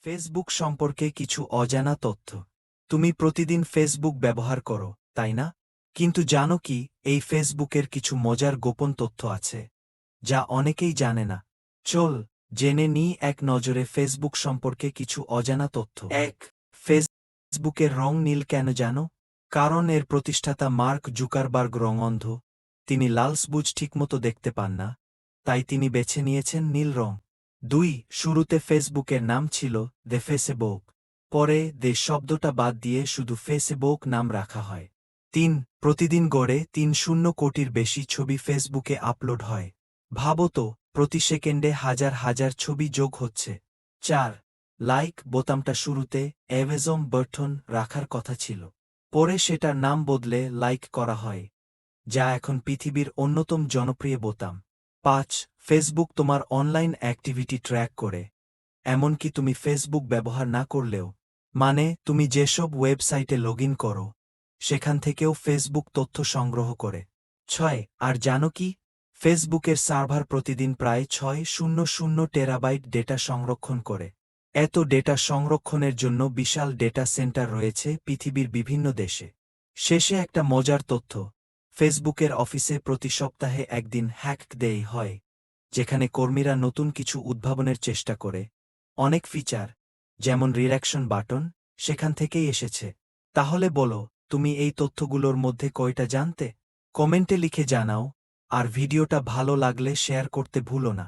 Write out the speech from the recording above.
Facebook সম্পর্কে কিছু অজানা তথ্য। তুমি প্রতিদিন ফেসবুক ব্যবহার করো, তাই না? কিন্তু জানো কি, এই ফেসবুকের কিছু মজার গোপন তথ্য আছে যা অনেকেই জানে না। চল জেনে নিই এক নজরে ফেসবুক সম্পর্কে কিছু অজানা তথ্য। এক, ফেসবুকের রং নীল কেন জানো? কারণ এর প্রতিষ্ঠাতা মার্ক জুকারবার্গ রং অন্ধ। তিনি লাল সবুজ ঠিকমতো দেখতে পান না, তাই তিনি বেছে নিয়েছেন নীল রং। ২. শুরুতে ফেসবুকের নাম ছিল দ্য ফেসবুক। পরে দ্য শব্দটা বাদ দিয়ে শুধু ফেসবুক নাম রাখা হয়। ৩. প্রতিদিন গড়ে ৩০ কোটির বেশি ছবি ফেসবুকে আপলোড হয়। ভাবো তো, প্রতি সেকেন্ডে হাজার হাজার ছবি যোগ হচ্ছে। ৪. লাইক বোতামটা শুরুতে অ্যামাজন বাটন রাখার কথা ছিল। পরে সেটার নাম বদলে লাইক করা হয়, যা এখন পৃথিবীর অন্যতম জনপ্রিয় বোতাম। ৫. ফেসবুক তোমার অনলাইন অ্যাক্টিভিটি ট্র্যাক করে, এমনকি তুমি ফেসবুক ব্যবহার না করলেও। মানে তুমি যেসব ওয়েবসাইটে লগইন করো, সেখান থেকেও ফেসবুক তথ্য সংগ্রহ করে। ৬. আর জানো কি, ফেসবুকের সার্ভার প্রতিদিন প্রায় ৬০০ টেরাবাইট ডেটা সংরক্ষণ করে। এত ডেটা সংরক্ষণের জন্য বিশাল ডেটা সেন্টার রয়েছে পৃথিবীর বিভিন্ন দেশে। শেষে একটা মজার তথ্য, ফেসবুকের অফিসে প্রতি সপ্তাহে একদিন হ্যাক ডে হয়, যেখানে কর্মীরা নতুন কিছু উদ্ভাবনের চেষ্টা করে। অনেক ফিচার, যেমন রিঅ্যাকশন বাটন, সেখান থেকেই এসেছে। তাহলে বলো, তুমি এই তথ্যগুলোর মধ্যে কয়টা জানতে? কমেন্টে লিখে জানাও, আর ভিডিওটা ভালো লাগলে শেয়ার করতে ভুলো না।